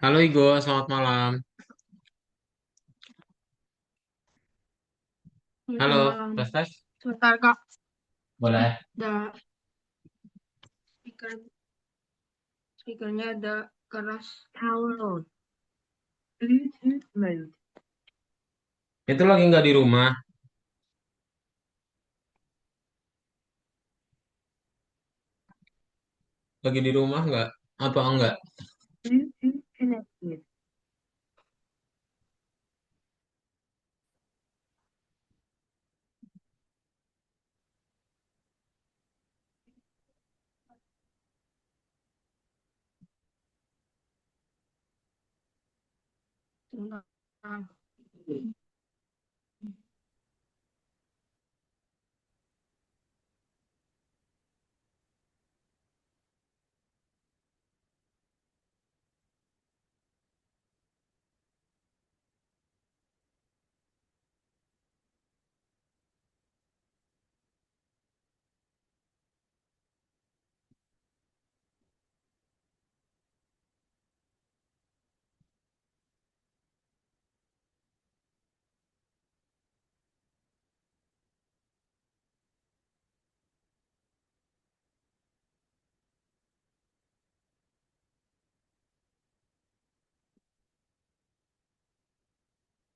Halo Igo, selamat malam. Halo, Malam. tes tes. Sebentar Kak, Boleh. ada speaker speakernya ada keras. Download. Mode. Itu lagi nggak di rumah, lagi di rumah nggak? Apa enggak? Bluetooth connected. Sebentar.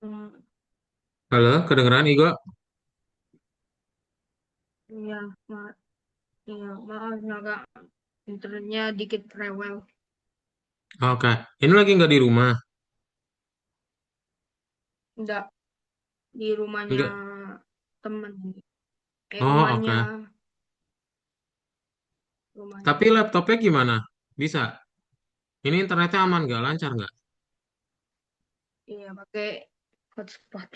Hmm, Halo, kedengeran Igo? iya, iya, maaf agak internetnya dikit rewel. Oke, ini lagi nggak di rumah. Enggak di rumahnya Enggak. temen, Oh, rumahnya oke. rumahnya. Tapi laptopnya gimana? Bisa? Ini internetnya aman nggak? Lancar nggak? Iya, pakai hotspot.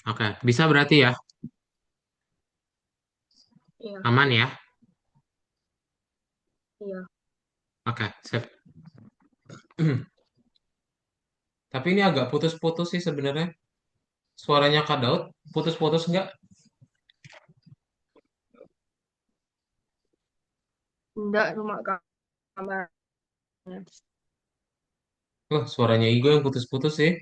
Oke, bisa berarti ya? Iya, Aman ya? iya. Oke, sip. Tapi ini agak putus-putus sih sebenarnya. Suaranya Kak Daud, putus-putus nggak? Enggak rumah kamarnya. Wah, suaranya Igo yang putus-putus sih.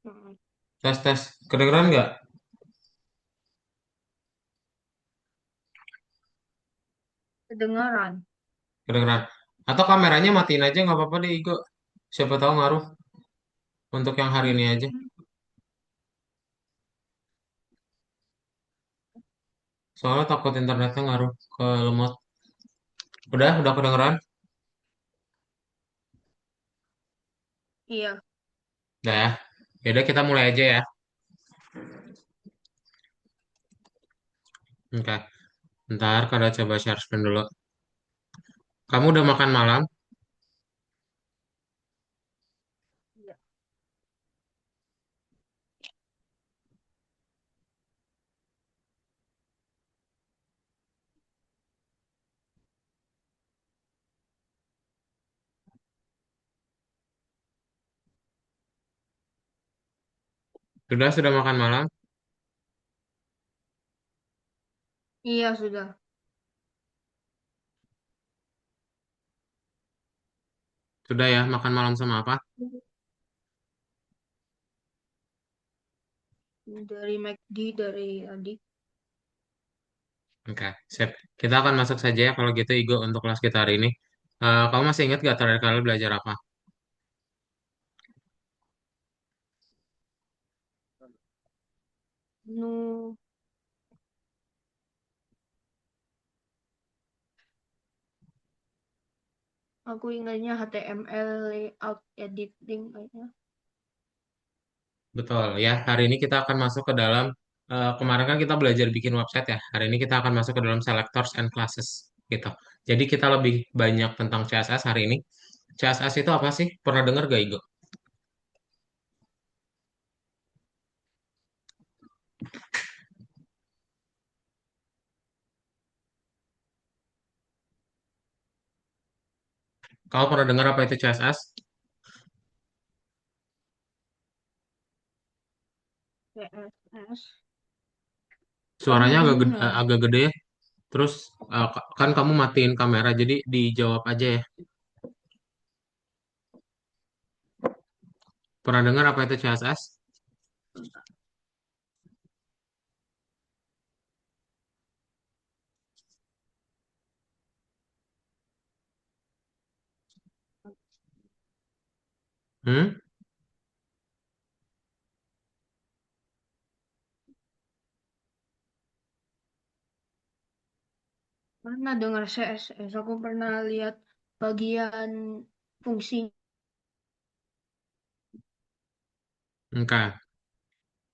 Hmm, Tes tes, kedengeran nggak? Kedengaran. Kedengeran. Atau kameranya matiin aja nggak apa-apa deh Igo. Siapa tahu ngaruh untuk yang hari ini aja. Soalnya takut internetnya ngaruh ke lemot. Udah kedengeran? Iya, Udah ya. Yaudah kita mulai aja ya. Oke. Ntar kada coba share screen dulu. Kamu udah makan malam? iya. Sudah makan malam? Iya, sudah. Sudah ya, makan malam sama apa? Dari McD dari adik. Oke, sip. Kita akan masuk saja ya kalau gitu Igo untuk kelas kita hari ini. Kamu masih ingat gak terakhir kali belajar apa? Nu, aku ingatnya HTML layout editing kayaknya. Betul ya, hari ini kita akan masuk ke dalam, kemarin kan kita belajar bikin website ya, hari ini kita akan masuk ke dalam selectors and classes gitu. Jadi kita lebih banyak tentang CSS hari ini. CSS itu apa sih? Pernah dengar gak Igo? Kamu pernah dengar apa itu CSS? CSS. Suaranya Pernah dengar. agak gede ya, Terus kan kamu matiin kamera, jadi dijawab aja ya. Pernah dengar apa itu CSS? Hmm? Pernah dengar CSS, aku pernah lihat bagian fungsi. Oke.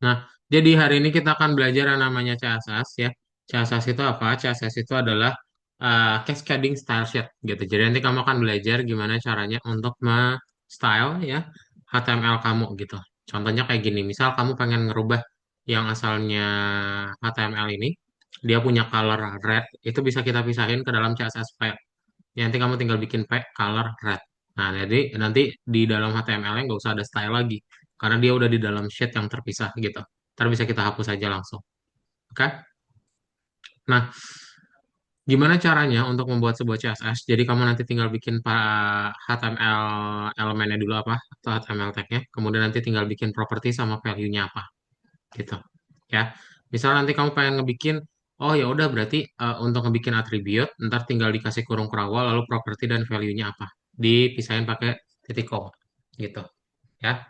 Nah, jadi hari ini kita akan belajar yang namanya CSS ya. CSS itu apa? CSS itu adalah cascading style sheet gitu. Jadi nanti kamu akan belajar gimana caranya untuk style ya HTML kamu gitu. Contohnya kayak gini, misal kamu pengen ngerubah yang asalnya HTML ini, dia punya color red, itu bisa kita pisahin ke dalam CSS file. Ya, nanti kamu tinggal bikin color red. Nah, jadi nanti di dalam HTML-nya nggak usah ada style lagi. Karena dia udah di dalam sheet yang terpisah gitu. Ntar bisa kita hapus aja langsung. Oke? Nah, gimana caranya untuk membuat sebuah CSS? Jadi kamu nanti tinggal bikin HTML elemennya dulu apa? Atau HTML tag-nya. Kemudian nanti tinggal bikin properti sama value-nya apa. Gitu. Ya. Misal nanti kamu pengen ngebikin, oh ya udah berarti untuk ngebikin atribut, ntar tinggal dikasih kurung kerawal, lalu properti dan value-nya apa. Dipisahin pakai titik koma. Gitu. Ya.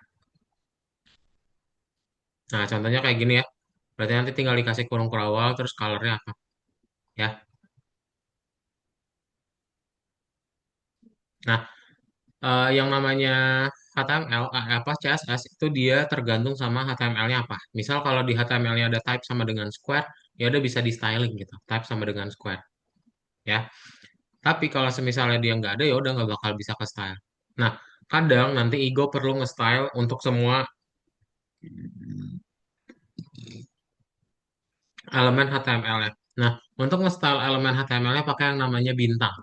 Nah, contohnya kayak gini ya. Berarti nanti tinggal dikasih kurung kerawal, terus color-nya apa. Ya. Nah, yang namanya HTML, apa CSS itu dia tergantung sama HTML-nya apa. Misal kalau di HTML-nya ada type sama dengan square, ya udah bisa di styling gitu. Type sama dengan square. Ya. Tapi kalau semisalnya dia nggak ada, ya udah nggak bakal bisa ke style. Nah, kadang nanti Ego perlu nge-style untuk semua elemen HTML-nya. Nah, untuk nge-style elemen HTML-nya pakai yang namanya bintang.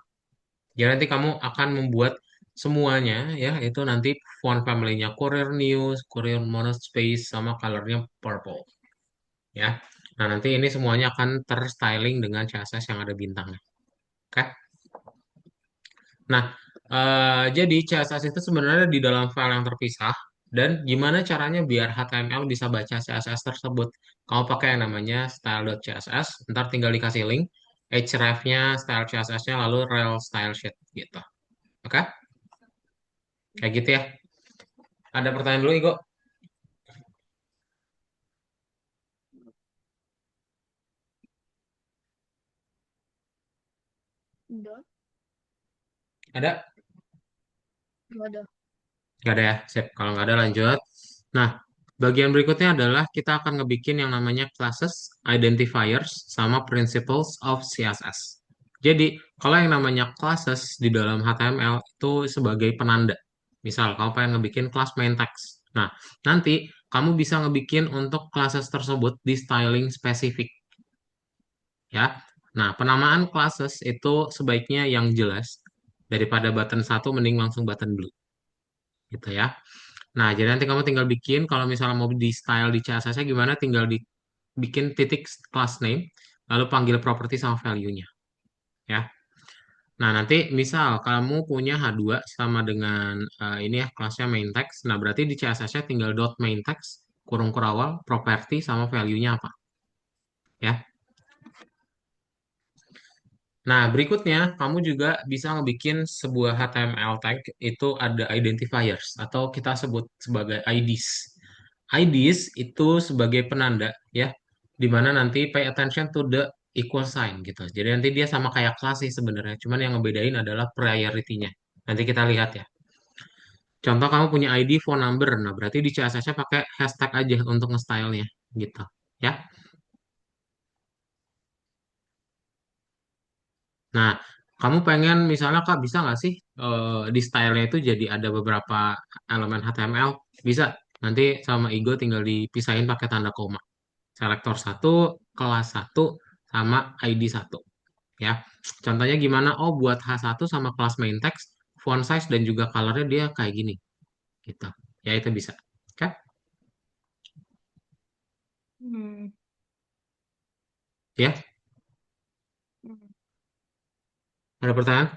Jadi nanti kamu akan membuat semuanya ya, itu nanti font family-nya Courier News, Courier Monospace, sama color-nya purple. Ya. Nah, nanti ini semuanya akan terstyling dengan CSS yang ada bintangnya. Oke? Nah, jadi CSS itu sebenarnya di dalam file yang terpisah dan gimana caranya biar HTML bisa baca CSS tersebut. Kamu pakai yang namanya style.css, ntar tinggal dikasih link, href-nya, style CSS-nya, lalu rel style sheet gitu. Oke? Kayak gitu ya. Ada pertanyaan dulu, Igo? Udah, Ada? nggak ada. Nggak ada ya? Sip. Kalau nggak ada lanjut. Nah, bagian berikutnya adalah kita akan ngebikin yang namanya classes, identifiers, sama principles of CSS. Jadi, kalau yang namanya classes di dalam HTML itu sebagai penanda. Misal, kamu pengen ngebikin class main text. Nah, nanti kamu bisa ngebikin untuk classes tersebut di styling spesifik, ya. Nah, penamaan classes itu sebaiknya yang jelas. Daripada button satu, mending langsung button blue. Gitu ya. Nah, jadi nanti kamu tinggal bikin, kalau misalnya mau di style di CSS-nya gimana, tinggal bikin titik class name, lalu panggil property sama value-nya, ya. Nah, nanti misal kamu punya H2 sama dengan ini ya, kelasnya main text, nah berarti di CSS-nya tinggal dot main text, kurung kurawal, property sama value-nya apa, ya. Nah, berikutnya kamu juga bisa ngebikin sebuah HTML tag itu ada identifiers atau kita sebut sebagai IDs. IDs itu sebagai penanda ya, di mana nanti pay attention to the equal sign gitu. Jadi nanti dia sama kayak kelas sih sebenarnya, cuman yang ngebedain adalah priority-nya. Nanti kita lihat ya. Contoh kamu punya ID phone number, nah berarti di CSS-nya pakai hashtag aja untuk nge-style-nya gitu. Ya. Nah, kamu pengen misalnya Kak bisa nggak sih di style-nya itu jadi ada beberapa elemen HTML? Bisa. Nanti sama Igo tinggal dipisahin pakai tanda koma. Selektor satu, kelas satu, sama ID satu. Ya. Contohnya gimana? Oh, buat H1 sama kelas main text, font size dan juga color-nya dia kayak gini. Gitu. Ya, itu bisa. Oke? Hmm. Ya. Ada pertanyaan?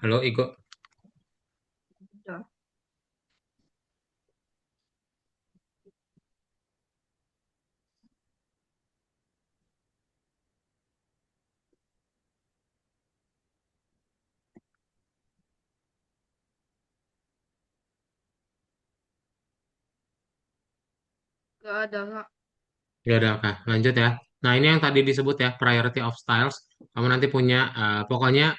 Halo, Iko. Udah, gak ada Kak. Ya udah, Kak. Lanjut ya. Nah, ini yang tadi disebut ya, priority of styles. Kamu nanti punya, pokoknya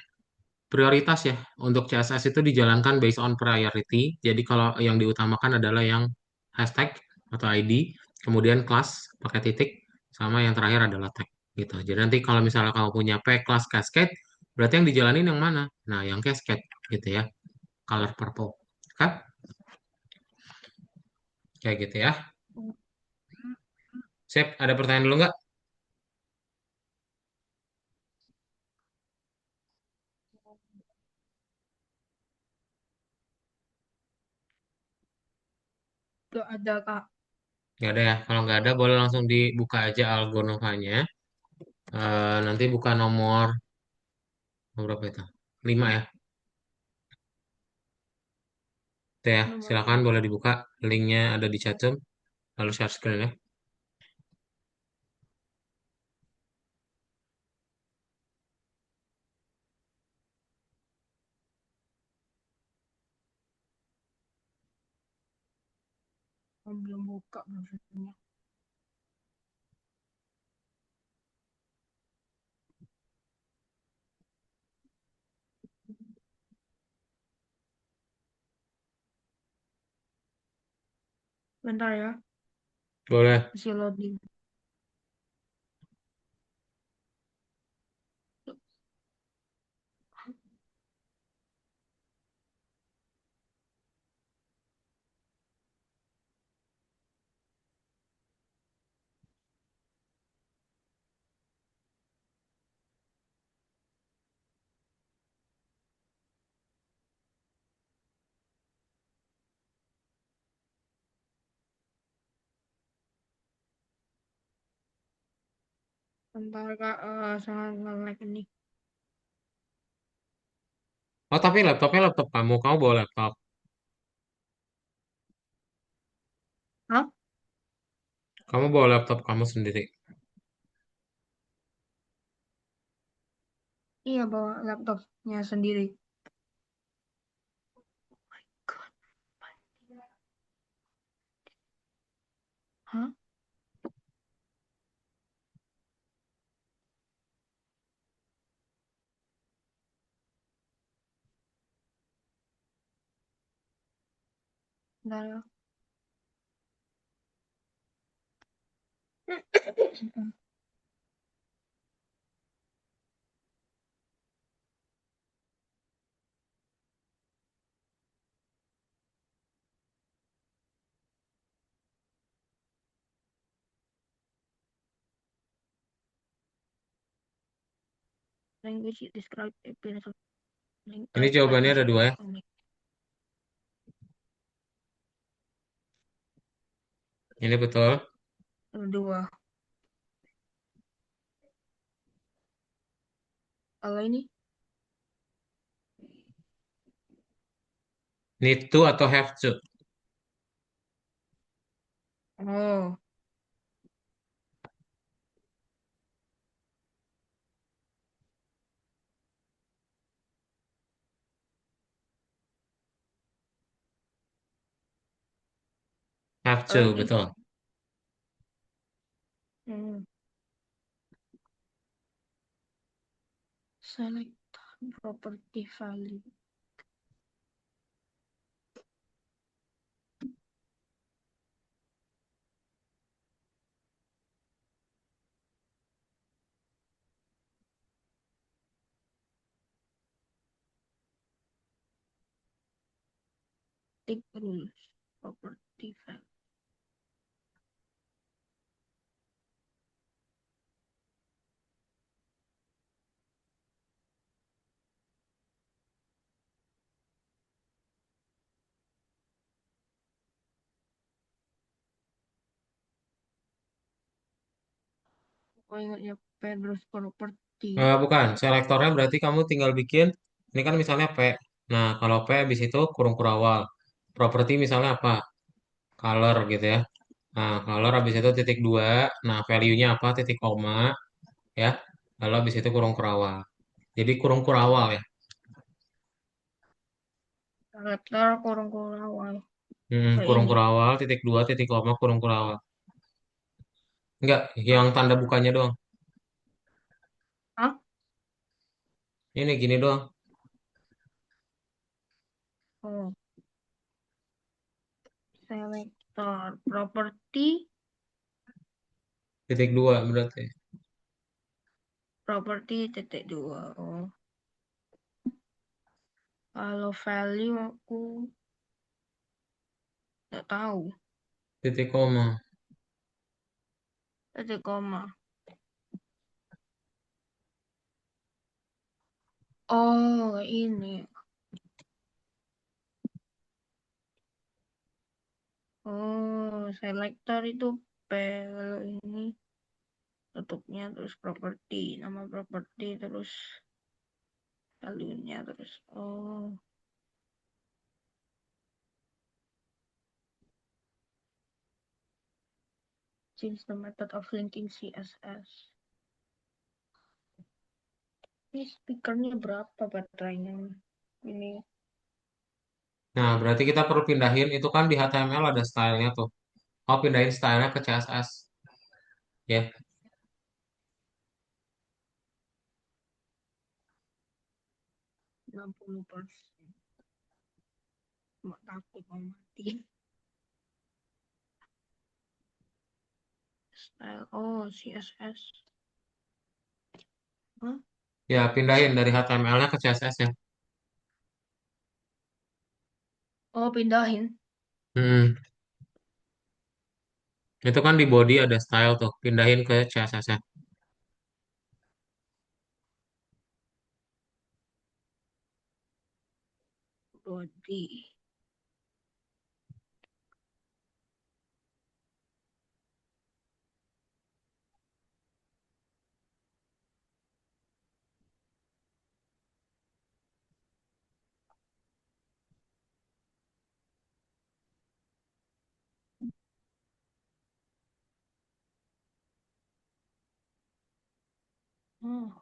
prioritas ya. Untuk CSS itu dijalankan based on priority. Jadi kalau yang diutamakan adalah yang hashtag atau ID, kemudian kelas pakai titik, sama yang terakhir adalah tag. Gitu. Jadi nanti kalau misalnya kamu punya P kelas cascade, berarti yang dijalanin yang mana? Nah, yang cascade gitu ya. Color purple. Kan? Kayak gitu ya. Sip, ada pertanyaan dulu nggak? Gak ada Kak. Nggak ada ya. Kalau nggak ada, boleh langsung dibuka aja Algonovanya. Nanti buka nomor berapa itu? 5 ya. Itu ya, Nomor silakan 5. boleh dibuka. Linknya ada di chatroom. Lalu share screen ya. Belum buka maksudnya. Bentar ya, Boleh. masih loading. Bentar Kak, sangat nge-lag ini. Oh, tapi laptopnya laptop kamu. Kamu bawa laptop. Hah? Kamu bawa laptop kamu sendiri. Iya, bawa laptopnya sendiri. God. Hah? Bentar ya. Language it describe appearance of link Ini like jawabannya ada music dua or ya. comic. Ini betul. Dua. Kalau ini? Need to atau have to? Oh, Have kalau to, ini? betul. Hmm. Select property value. Tick rules. Property value. Oh, ingatnya Pedro's Property. Bukan, selektornya berarti kamu tinggal bikin, ini kan misalnya P. Nah, kalau P habis itu kurung kurawal. Properti misalnya apa? Color gitu ya. Nah, color habis itu titik dua. Nah, value-nya apa? Titik koma ya. Lalu habis itu kurung kurawal. Jadi kurung kurawal ya. Daftar kurung awal. Kayak Kurung ini. kurawal, titik dua, titik koma, kurung kurawal. Enggak, yang tanda bukanya doang. Ah, Ini gini doang. oh, selektor properti, Titik dua berarti. properti titik dua. Oh, kalau value aku nggak tahu. Titik koma. Titik koma. Oh, ini. Oh, selektor itu P. Kalau ini tutupnya terus properti, nama properti terus value-nya terus. Oh, change the method of linking CSS. Ini speakernya berapa baterainya? Ini. Nah, berarti kita perlu pindahin. Itu kan di HTML ada stylenya tuh. Oh, pindahin stylenya ke CSS. Ya. 60%. Cuma takut mau mati. Style. Oh, CSS. Hah? Ya, pindahin dari HTML-nya ke CSS ya. Oh, pindahin. Hmm. Itu kan di body ada style tuh. Pindahin ke CSS-nya. Body. Oh,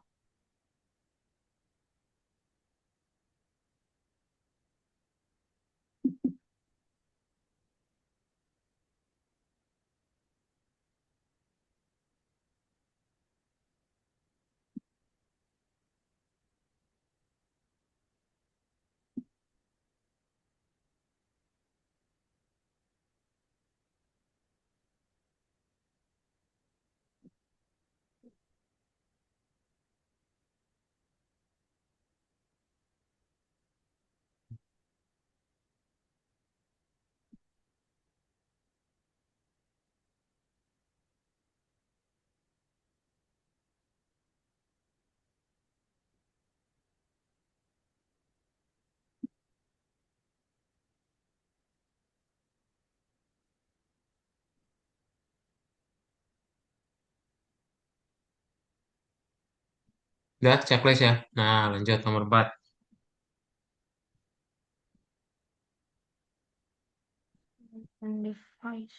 Udah, checklist ya. Nah, lanjut nomor 4. and device.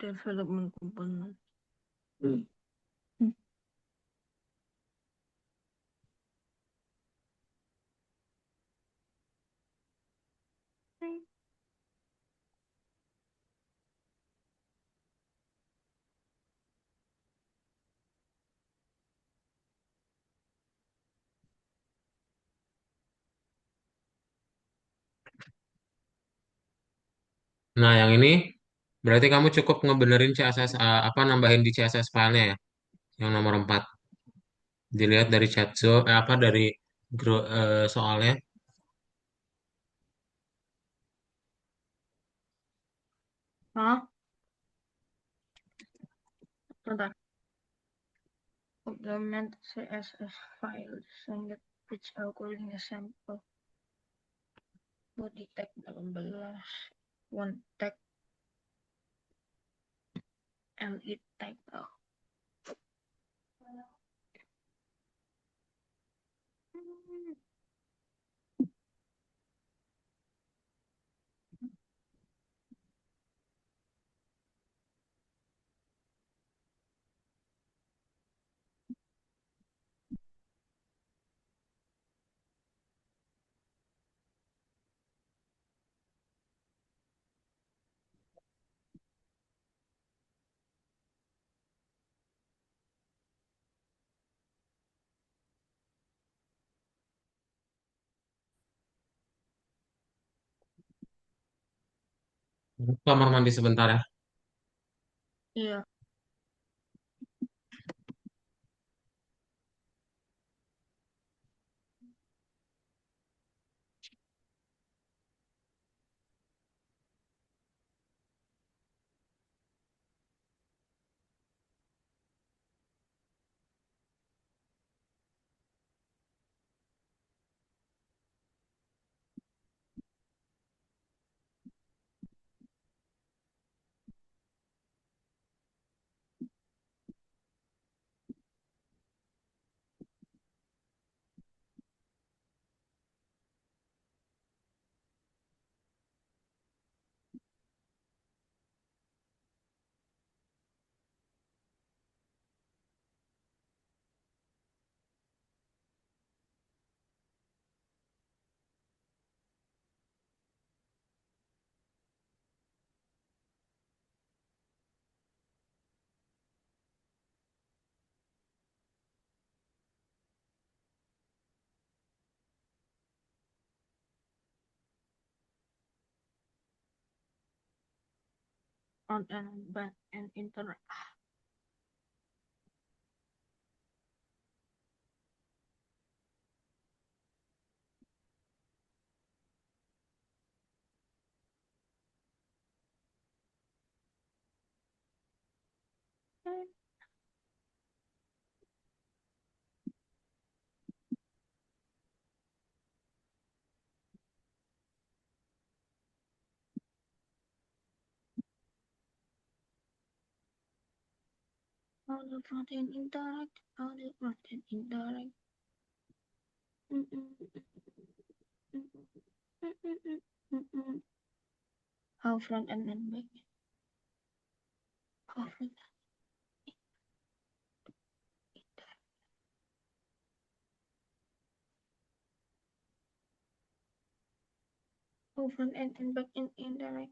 Development component. Nah, yang ini berarti kamu cukup ngebenerin CSS, apa nambahin di CSS file-nya ya. Yang nomor 4. Dilihat dari apa dari soalnya. Hah? Bentar. Document CSS file. Send which calculating a sample. Body tag 18. One tag. LE tag. Oh. Kamar mandi sebentar ya. Iya. Front and back and internet. How the front end interact? How the front end interact? How front end and back? How front, how front end and back end interact?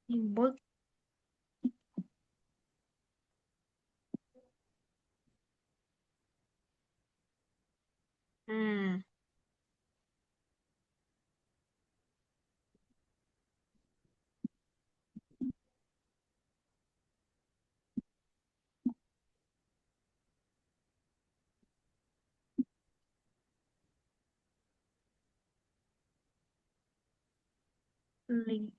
In both. Hmm. Lee.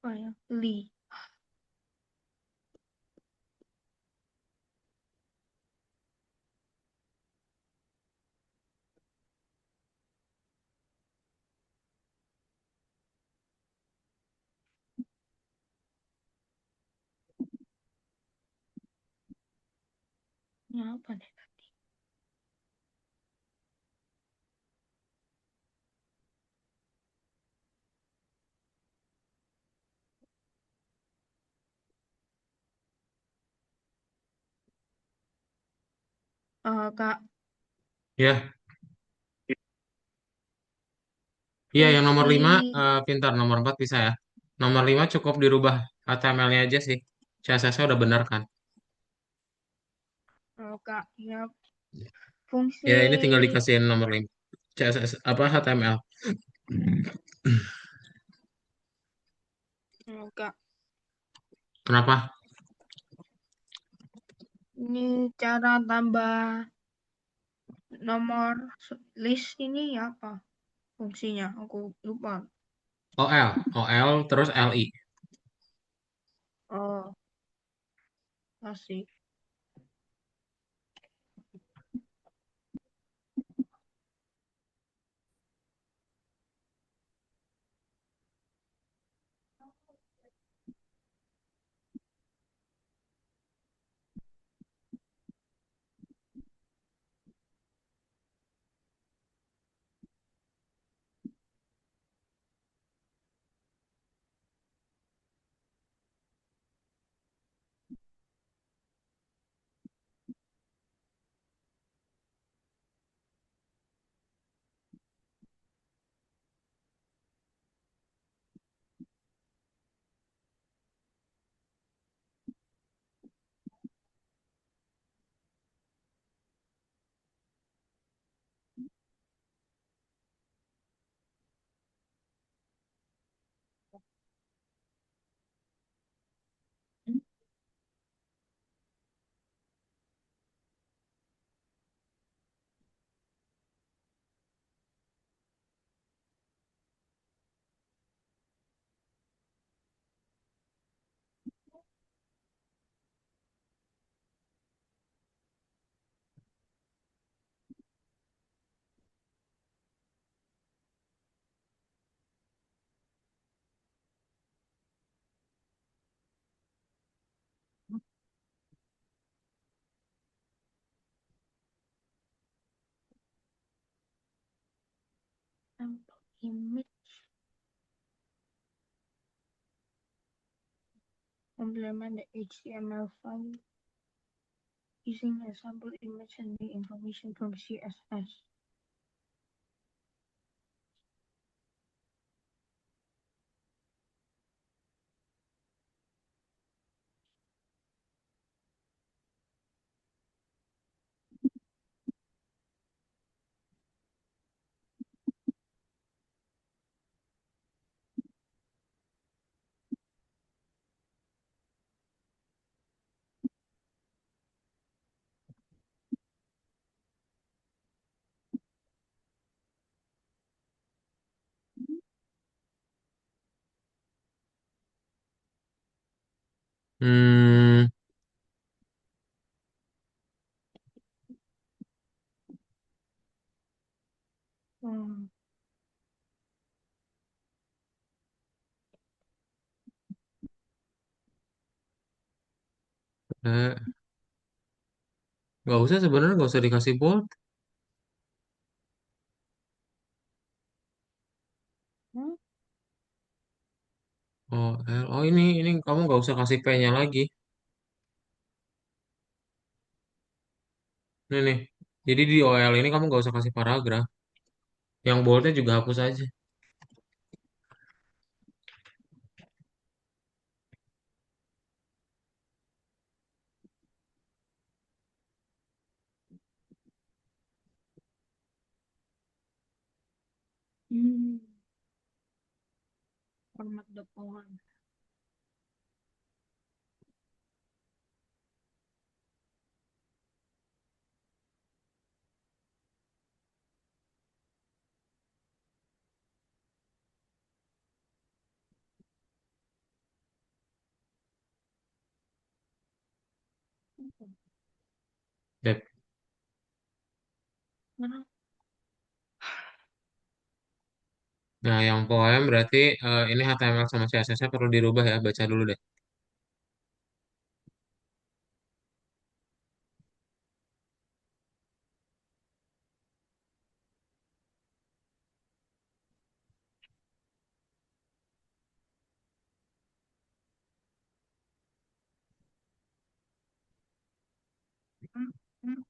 Apa ya? Lee. Ini apa nih? Kak, Ya, iya yang nomor fungsi 5 pintar, nomor 4 bisa ya. Nomor 5 cukup dirubah HTML-nya aja sih. CSS-nya udah bener kan. Kak, ya fungsi Ya ini tinggal dikasihin nomor 5. CSS apa HTML. Kak, Kenapa? ini cara tambah nomor list ini apa fungsinya? Aku lupa. OL, OL terus LI. Oh, asik. sample image, implement the HTML file using a sample image and the information from CSS. Hmm, Hmm. eh, nggak usah sebenarnya nggak usah dikasih bold. Hmm? Oh, oh ini kamu nggak usah kasih P-nya lagi. Ini nih. Jadi di OL ini kamu nggak usah kasih paragraf. Yang boldnya juga hapus aja. Hmm. Format the poem. Dep. Mana? Nah, yang poem berarti ini HTML sama CSS-nya perlu dirubah ya. Baca dulu deh. Hmm. Hmm.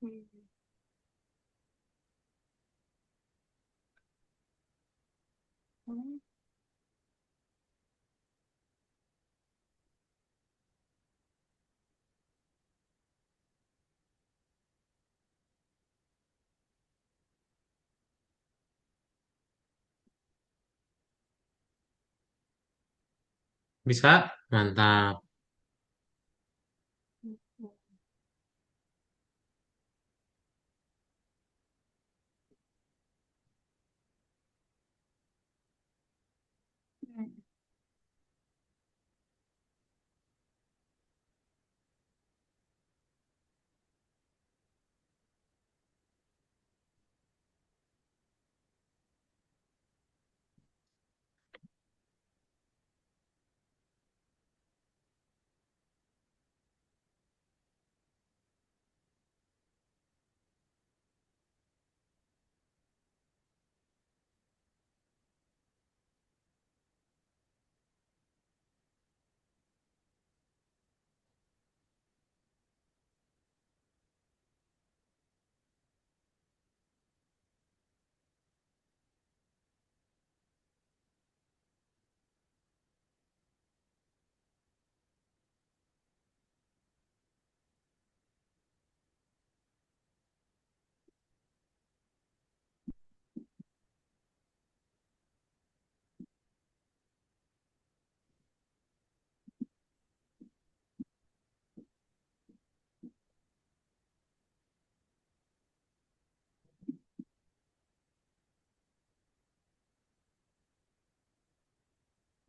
Hmm. Hmm. Bisa? Mantap.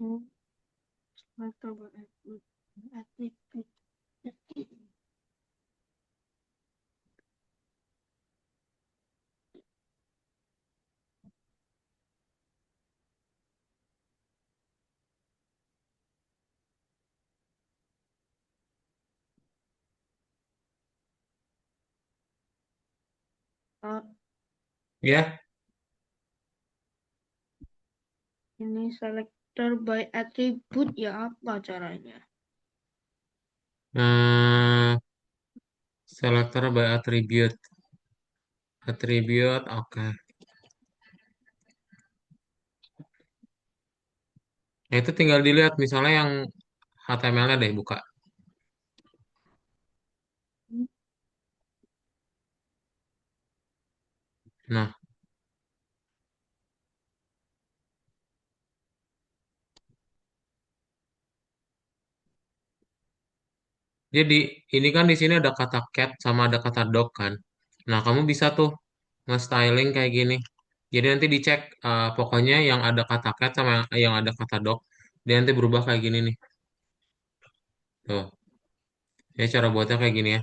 Hmm. Selector by attribute. Ah, Ya. ini selector by attribute ya apa caranya? Hmm, selector by attribute. Attribute, oke. Nah, itu tinggal dilihat misalnya yang HTML-nya deh buka. Hmm. Nah, jadi ini kan di sini ada kata cat sama ada kata dog kan. Nah, kamu bisa tuh nge-styling kayak gini. Jadi nanti dicek pokoknya yang ada kata cat sama yang ada kata dog, dia nanti berubah kayak gini nih. Tuh, ya cara buatnya kayak gini ya.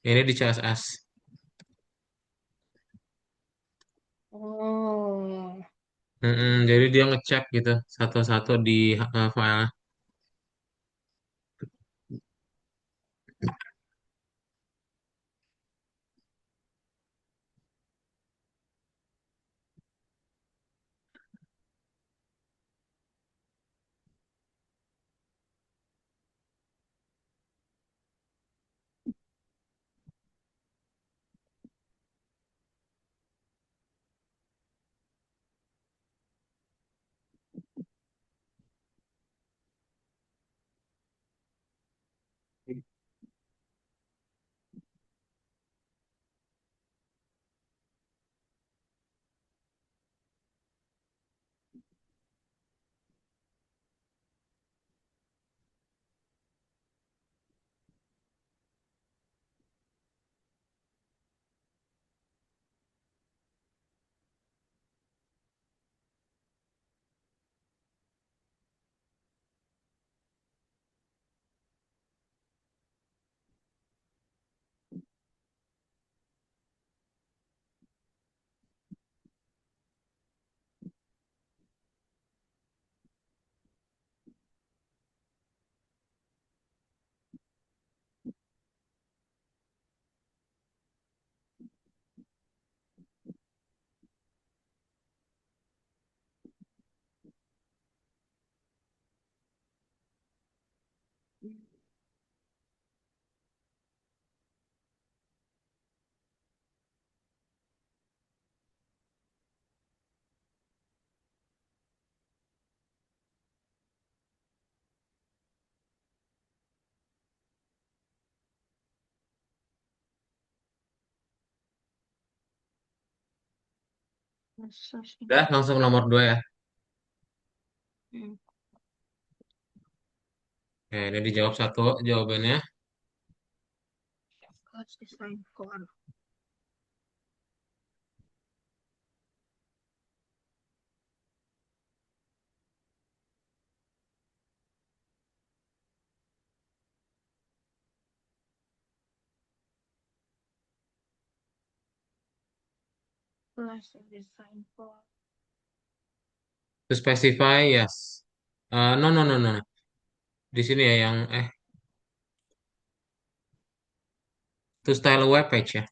Ini di CSS. Oh, Jadi dia ngecek gitu satu-satu di file. search Udah, engine. langsung nomor 2 ya. Hmm. Nah, ini dijawab satu jawabannya. Class design for class design for To specify, yes. No, no, no, no. Di sini ya yang, to style a web page ya.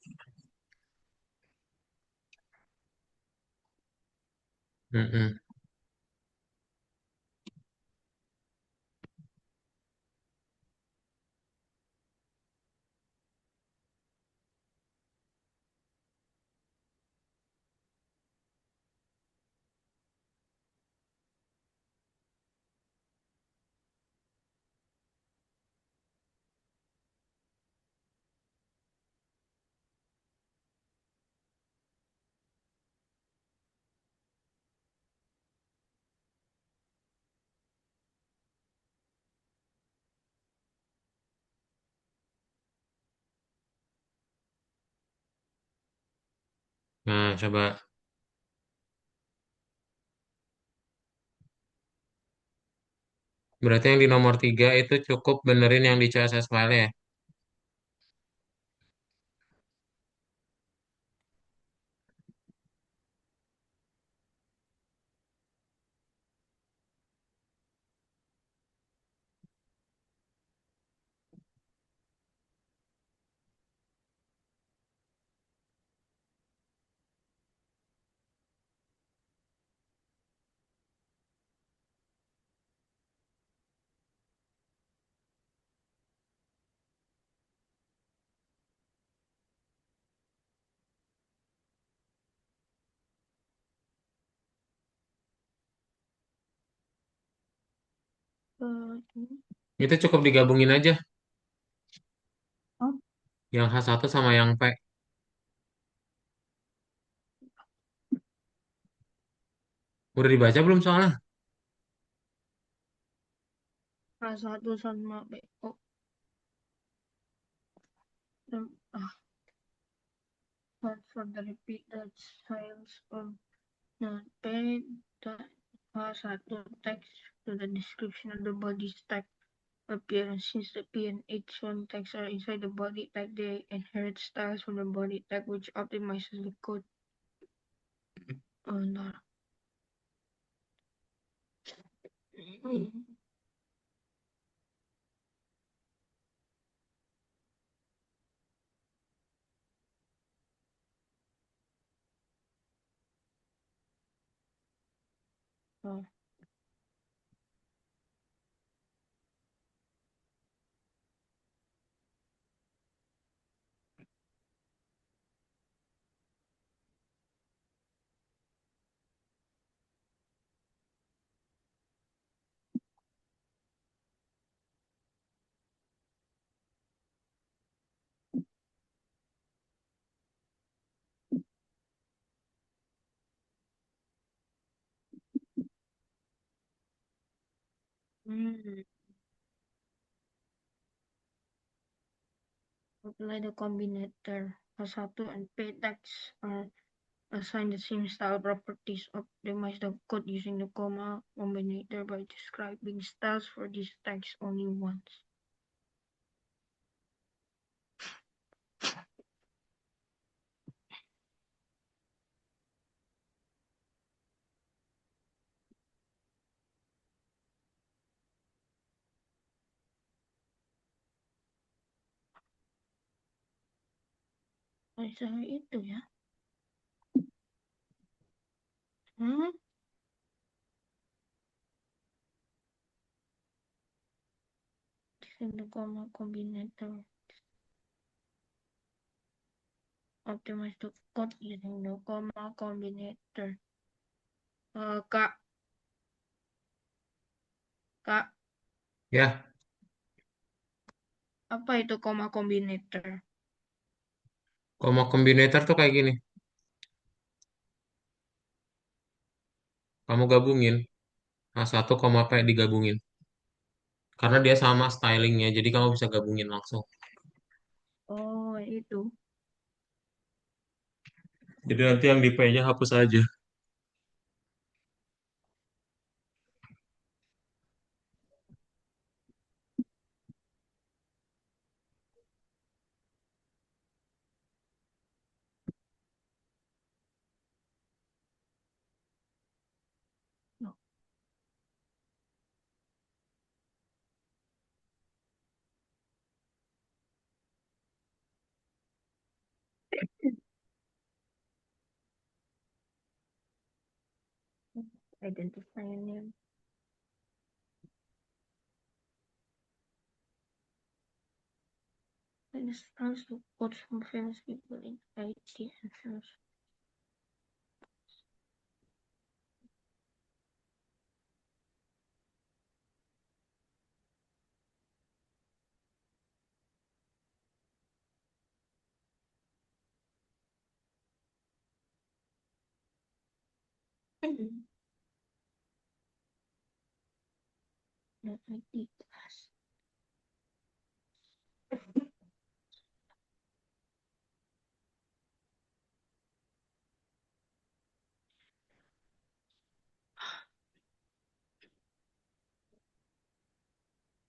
Mm-mm. Nah, coba. Berarti yang di nomor 3 itu cukup benerin yang di CSS file ya. ini. Itu cukup digabungin aja. Oh, Yang H1 sama yang P. Udah dibaca belum soalnya? A1 sama BO. But for the repeat that files from the page that has a text to the description of the body tag appearance. Since the P and H1 tags are inside the body tag, they inherit styles from the body tag, which optimizes the code. Oh, no. Oh. Hmm. Apply the combinator. A1 and P tags are assigned the same style properties. Optimize the code using the comma combinator by describing styles for these tags only once. Saya itu ya. Hmm? Using the comma combinator. Optimize the code using the comma combinator. Kak, Kak, Ya, apa itu comma combinator? comma combinator tuh kayak gini. kamu gabungin. A1, P digabungin. Karena dia sama stylingnya, jadi kamu bisa gabungin langsung. Oh, itu. Jadi nanti yang di P-nya hapus aja. No. Identify a name. Famous France to quote from famous people in IT and famous. The IT class.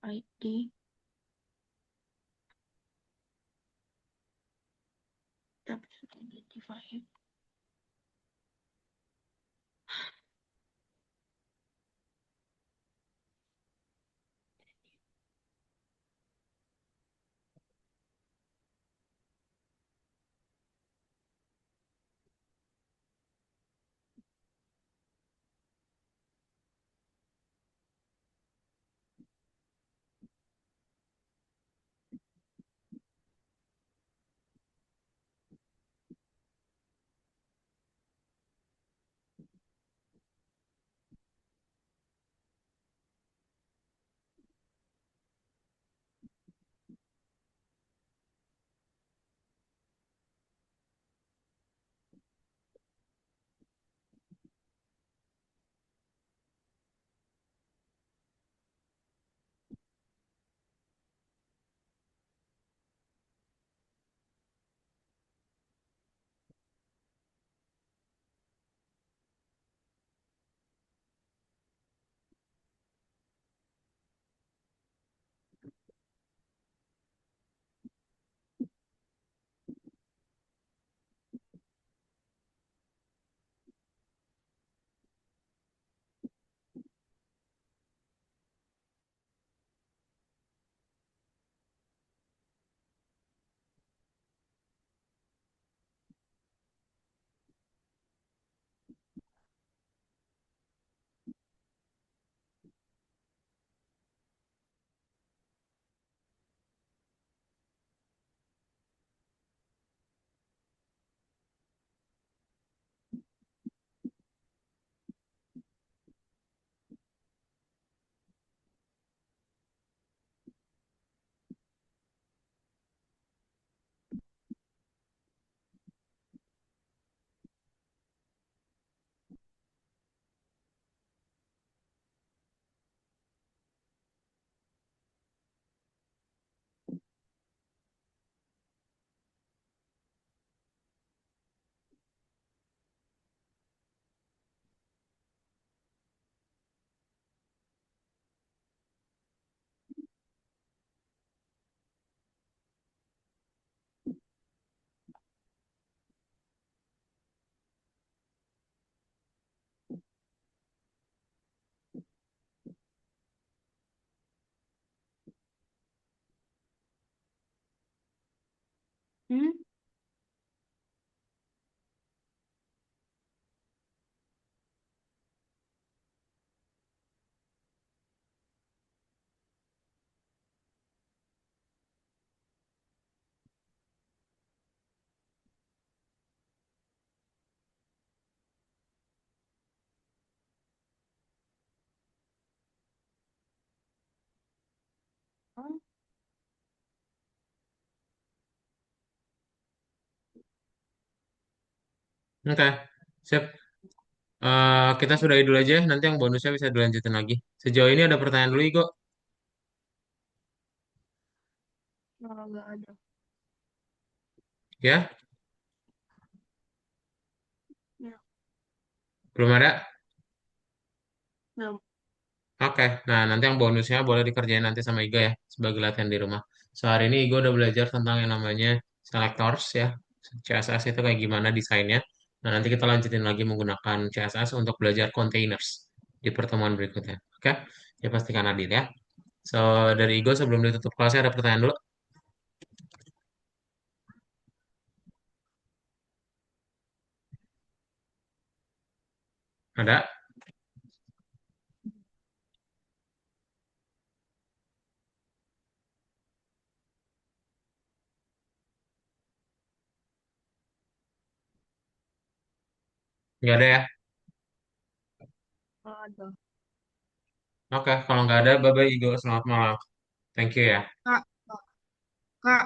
ID. That should identify him. Hmm? Oh, Oke, sip. Kita sudahi dulu aja, nanti yang bonusnya bisa dilanjutin lagi. Sejauh ini ada pertanyaan dulu, Igo. Kalau nggak ada. Ya, Ya, belum ada? belum. Oke, nah nanti yang bonusnya boleh dikerjain nanti sama Igo ya, sebagai latihan di rumah. So, hari ini Igo udah belajar tentang yang namanya selectors ya, CSS itu kayak gimana desainnya. Nah, nanti kita lanjutin lagi menggunakan CSS untuk belajar containers di pertemuan berikutnya. Oke, ya pastikan adil ya. So, dari Igo sebelum ditutup kelasnya ada pertanyaan dulu? Ada? Nggak ada ya? Nggak ada. Oke, kalau nggak ada, bye-bye Igo. Selamat malam. Thank you ya. Kak, kak, kak,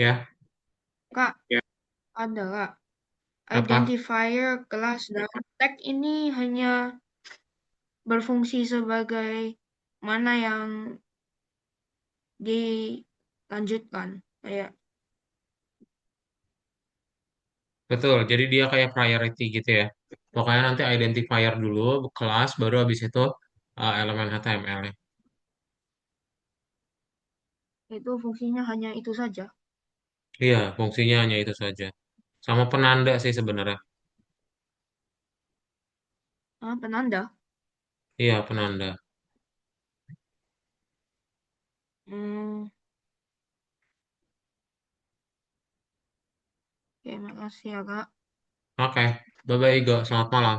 Ya, kak, ada kak. apa? Identifier kelas dan tag ini hanya berfungsi sebagai mana yang dilanjutkan. Kayak Betul, jadi dia kayak priority gitu ya. Pokoknya nanti identifier dulu, kelas, baru habis itu elemen HTML. itu fungsinya hanya itu saja. Iya, fungsinya hanya itu saja. Sama penanda sih sebenarnya. Ah, penanda. Iya, penanda. Hmm, oke, makasih ya kak. Oke, bye-bye Igo. Selamat malam.